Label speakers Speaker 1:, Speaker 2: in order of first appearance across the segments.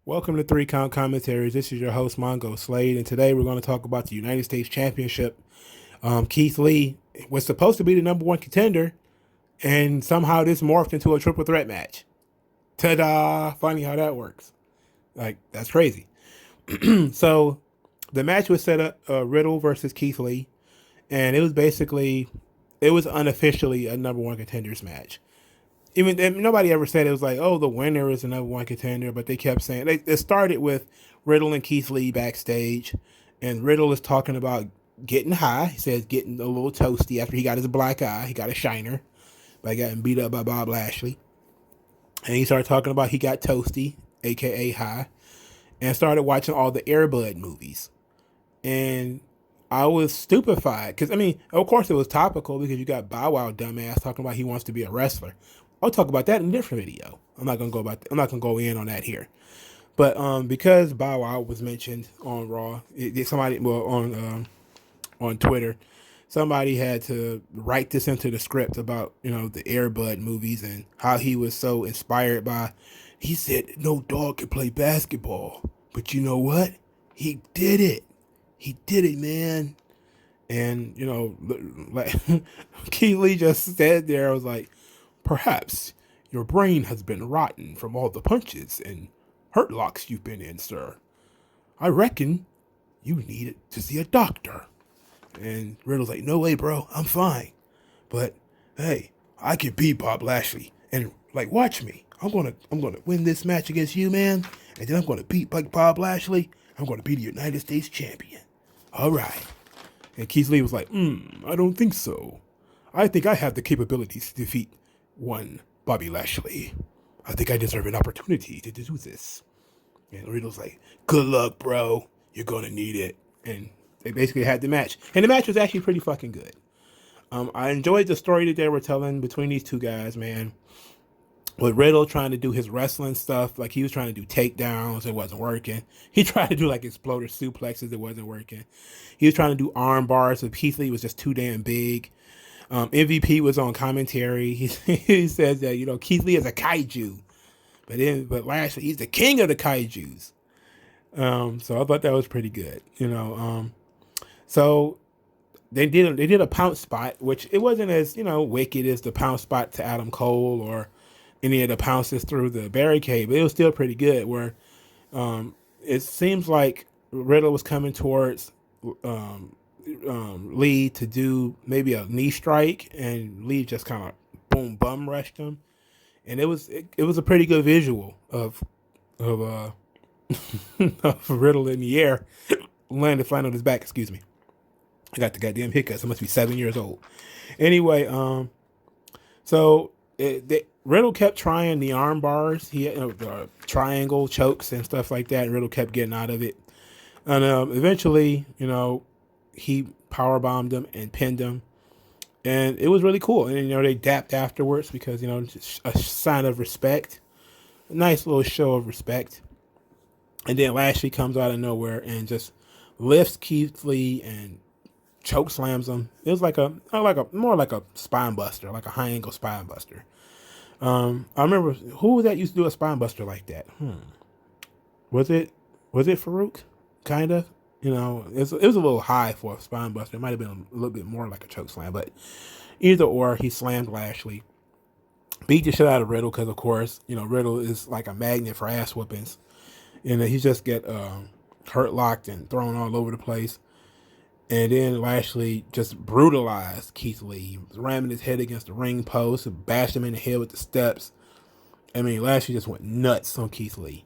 Speaker 1: Welcome to Three Count Commentaries. This is your host, Mongo Slade, and today we're going to talk about the United States Championship. Keithley was supposed to be the number one contender, and somehow this morphed into a triple threat match. Ta-da! Funny how that works. Like, that's crazy. So, the match was set up Riddle versus Keithley, and it was unofficially a number one contenders match. Even nobody ever said it was like, oh, the winner is the number one contender, but they kept saying it started with Riddle and Keithley backstage, and Riddle is talking about getting high. He says getting a little toasty after he got his black eye. He got a shiner by getting beat up by Bob Lashley, and he started talking about he got toasty, aka high, and started watching all the Air Bud movies, and I was stupefied because of course, it was topical because you got Bow Wow dumbass talking about he wants to be a wrestler. I'll talk about that in a different video. I'm not gonna go in on that here. But because Bow Wow was mentioned on Raw, on Twitter, somebody had to write this into the script about the Air Bud movies and how he was so inspired by. He said no dog can play basketball, but you know what? He did it. He did it, man. And like Keithley just said there, I was like, perhaps your brain has been rotten from all the punches and hurt locks you've been in, sir. I reckon you needed to see a doctor. And Riddle's like, no way, bro, I'm fine. But hey, I can beat Bob Lashley, and like, watch me. I'm gonna win this match against you, man, and then I'm gonna beat like Bob Lashley. I'm gonna be the United States champion. All right. And Keithley was like, I don't think so. I think I have the capabilities to defeat one Bobby Lashley. I think I deserve an opportunity to do this. And Riddle's like, good luck, bro. You're going to need it. And they basically had the match. And the match was actually pretty fucking good. I enjoyed the story that they were telling between these two guys, man. With Riddle trying to do his wrestling stuff, like he was trying to do takedowns, it wasn't working. He tried to do like exploder suplexes, it wasn't working. He was trying to do arm bars, so Keithley was just too damn big. MVP was on commentary. He says that Keithley is a kaiju, but Lashley, he's the king of the kaijus. So I thought that was pretty good. So they did a pounce spot, which it wasn't as wicked as the pounce spot to Adam Cole or any of the pounces through the barricade, but it was still pretty good. Where it seems like Riddle was coming towards Lee to do maybe a knee strike, and Lee just kind of boom bum rushed him, and it was a pretty good visual of of Riddle in the air, landed flat on his back. Excuse me, I got the goddamn hiccups. I must be 7 years old. Anyway, so Riddle kept trying the arm bars. He had triangle chokes and stuff like that. And Riddle kept getting out of it, and eventually, he power bombed him and pinned him, and it was really cool. And they dapped afterwards because just a sign of respect, a nice little show of respect. And then Lashley comes out of nowhere and just lifts Keithley and choke slams him. It was more like a spine buster, like a high angle spine buster. I remember who was that used to do a spine buster like that. Was it Farouk? Kind of. It was a little high for a spine buster. It might have been a little bit more like a choke slam, but either or, he slammed Lashley, beat the shit out of Riddle because, of course, Riddle is like a magnet for ass whoopings, and he just get hurt locked and thrown all over the place. And then Lashley just brutalized Keithley. He was ramming his head against the ring post and bashed him in the head with the steps. Lashley just went nuts on Keithley.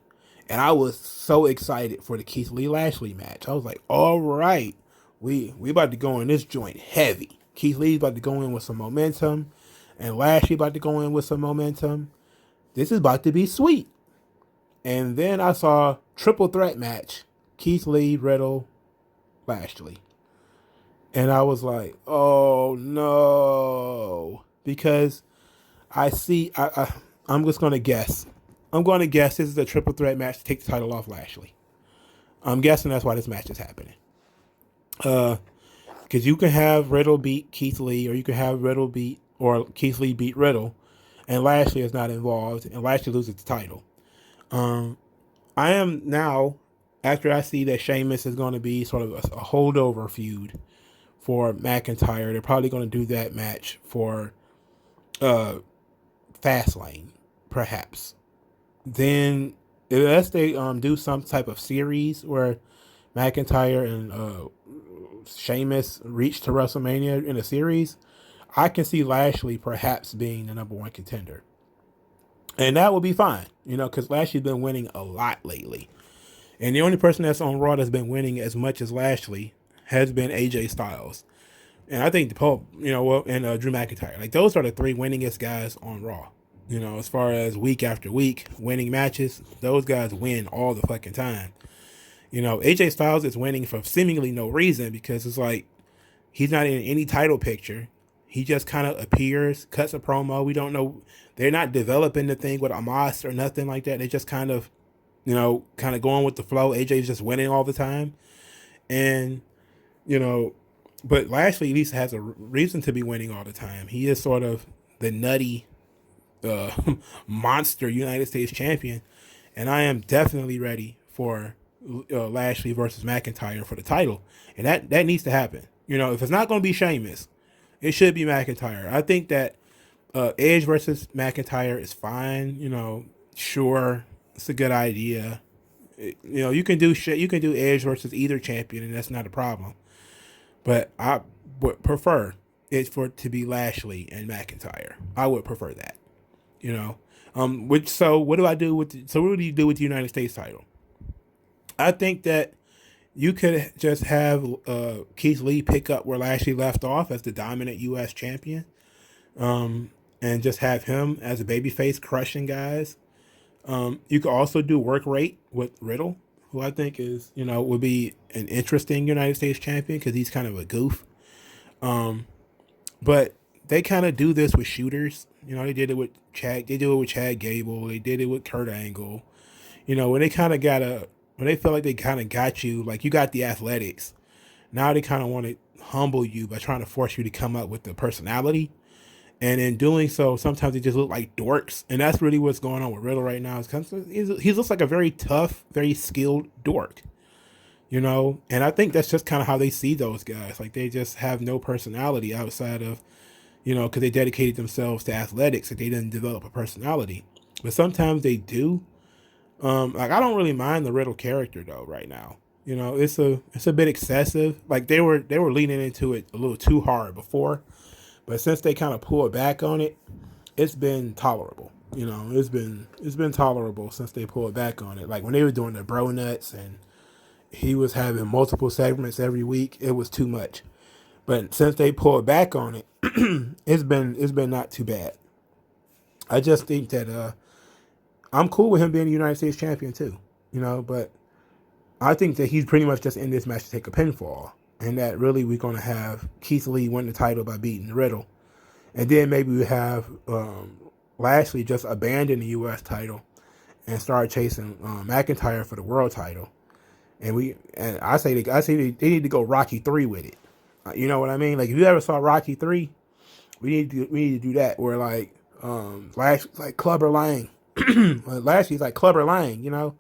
Speaker 1: And I was so excited for the Keithley Lashley match. I was like, all right, we about to go in this joint heavy. Keithley's about to go in with some momentum, and Lashley about to go in with some momentum. This is about to be sweet. And then I saw triple threat match, Keithley, Riddle, Lashley. And I was like, oh no. Because I'm just going to guess. I'm going to guess this is a triple threat match to take the title off Lashley. I'm guessing that's why this match is happening. Because you can have Riddle beat Keithley, or you can have Keithley beat Riddle, and Lashley is not involved, and Lashley loses the title. I am now, after I see that Sheamus is going to be sort of a holdover feud for McIntyre, they're probably going to do that match for Fastlane, perhaps. Then, unless they do some type of series where McIntyre and Sheamus reach to WrestleMania in a series, I can see Lashley perhaps being the number one contender. And that would be fine, because Lashley's been winning a lot lately. And the only person that's on Raw that's been winning as much as Lashley has been AJ Styles. And I think the Pope, and Drew McIntyre. Like, those are the three winningest guys on Raw. As far as week after week winning matches, those guys win all the fucking time. AJ Styles is winning for seemingly no reason because it's like he's not in any title picture. He just kind of appears, cuts a promo. We don't know. They're not developing the thing with Amos or nothing like that. They just kind of going with the flow. AJ's just winning all the time. And, but Lashley at least has a reason to be winning all the time. He is sort of the nutty monster United States champion. And I am definitely ready for Lashley versus McIntyre for the title. And that needs to happen. If it's not going to be Sheamus, it should be McIntyre. I think that Edge versus McIntyre is fine. Sure, it's a good idea. You can do shit. You can do Edge versus either champion, and that's not a problem. But I would prefer it for it to be Lashley and McIntyre. I would prefer that. So what do I do with? What do you do with the United States title? I think that you could just have Keithley pick up where Lashley left off as the dominant U.S. champion, and just have him as a babyface crushing guys. You could also do work rate with Riddle, who I think is, would be an interesting United States champion because he's kind of a goof. But they kind of do this with shooters. They did it with Chad. They do it with Chad Gable. They did it with Kurt Angle. When they kind of when they feel like they kind of got you, like you got the athletics. Now they kind of want to humble you by trying to force you to come up with the personality. And in doing so, sometimes they just look like dorks. And that's really what's going on with Riddle right now. He looks like a very tough, very skilled dork. And I think that's just kind of how they see those guys. Like, they just have no personality outside of, because they dedicated themselves to athletics. Like, they didn't develop a personality. But sometimes they do. Like, I don't really mind the Riddle character, though, right now. It's a bit excessive. Like, they were leaning into it a little too hard before. But since they kind of pulled back on it, it's been tolerable. It's been tolerable since they pulled back on it. Like when they were doing the bro nuts and he was having multiple segments every week, it was too much. But since they pulled back on it, it's been not too bad. I just think that I'm cool with him being the United States champion too. But I think that he's pretty much just in this match to take a pinfall. And that really we're going to have Keithley win the title by beating the Riddle. And then maybe we have Lashley just abandon the U.S. title and start chasing McIntyre for the world title. And I say they need to go Rocky 3 with it. You know what I mean? Like, if you ever saw Rocky 3, we need to do that where like Lashley's like Clubber Lang. Lashley's like Clubber Lang,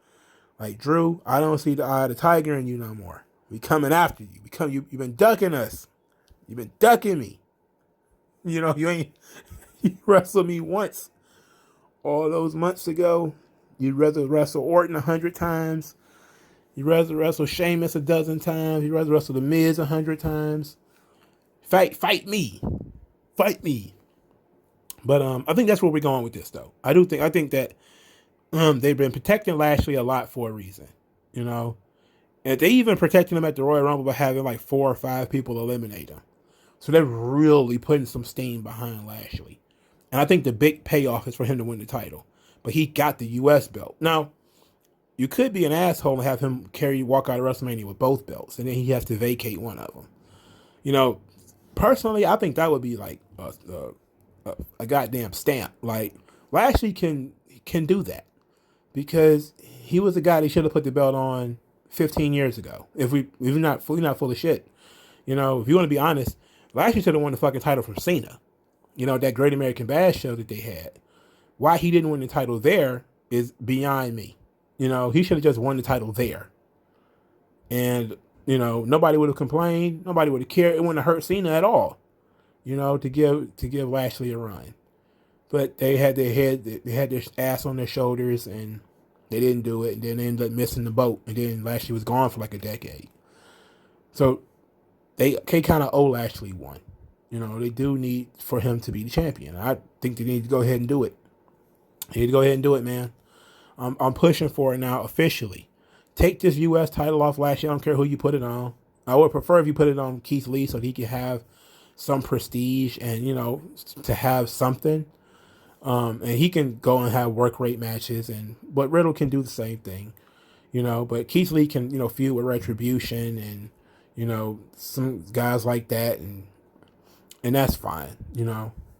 Speaker 1: Like, Drew, I don't see the eye of the tiger in you no more. We coming after you. You've been ducking us. You've been ducking me. You wrestled me once all those months ago. You'd rather wrestle Orton 100 times. You'd rather wrestle Sheamus a dozen times. You'd rather wrestle The Miz 100 times. Fight me. Fight me. But I think that's where we're going with this, though. I think that they've been protecting Lashley a lot for a reason. And they even protecting him at the Royal Rumble by having like 4 or 5 people eliminate him. So they're really putting some steam behind Lashley. And I think the big payoff is for him to win the title. But he got the U.S. belt. Now, you could be an asshole and have him walk out of WrestleMania with both belts. And then he has to vacate one of them. Personally, I think that would be like a goddamn stamp. Like, Lashley can do that. Because he was the guy they should have put the belt on 15 years ago. If we're not full of shit. If you want to be honest, Lashley should have won the fucking title from Cena. That Great American Bash show that they had. Why he didn't win the title there is beyond me. he should have just won the title there. And, nobody would have complained. Nobody would have cared. It wouldn't have hurt Cena at all, to give Lashley a run. But they had their ass on their shoulders, and they didn't do it. And then they ended up missing the boat. And then Lashley was gone for like a decade. So they kind of owe Lashley one. They do need for him to be the champion. I think they need to go ahead and do it. They need to go ahead and do it, man. I'm pushing for it now officially. Take this U.S. title off Lashley. I don't care who you put it on. I would prefer if you put it on Keithley so that he can have some prestige and, to have something. And he can go and have work rate matches. But Riddle can do the same thing, But Keithley can, feud with Retribution and, some guys like that. And that's fine,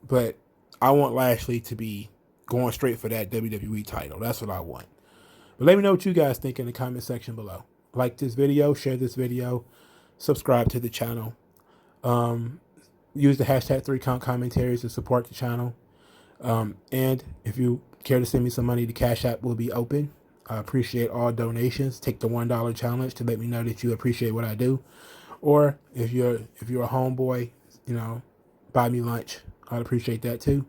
Speaker 1: But I want Lashley to be going straight for that WWE title. That's what I want. But let me know what you guys think in the comment section below. Like this video, share this video, subscribe to the channel. Use the hashtag 3count commentaries to support the channel. And if you care to send me some money, the Cash App will be open. I appreciate all donations. Take the $1 challenge to let me know that you appreciate what I do. Or if you're a homeboy, buy me lunch. I'd appreciate that too.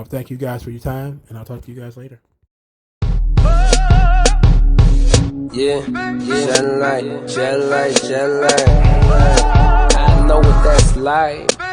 Speaker 1: Thank you guys for your time, and I'll talk to you guys later.
Speaker 2: Yeah, shine light. I know what that's like.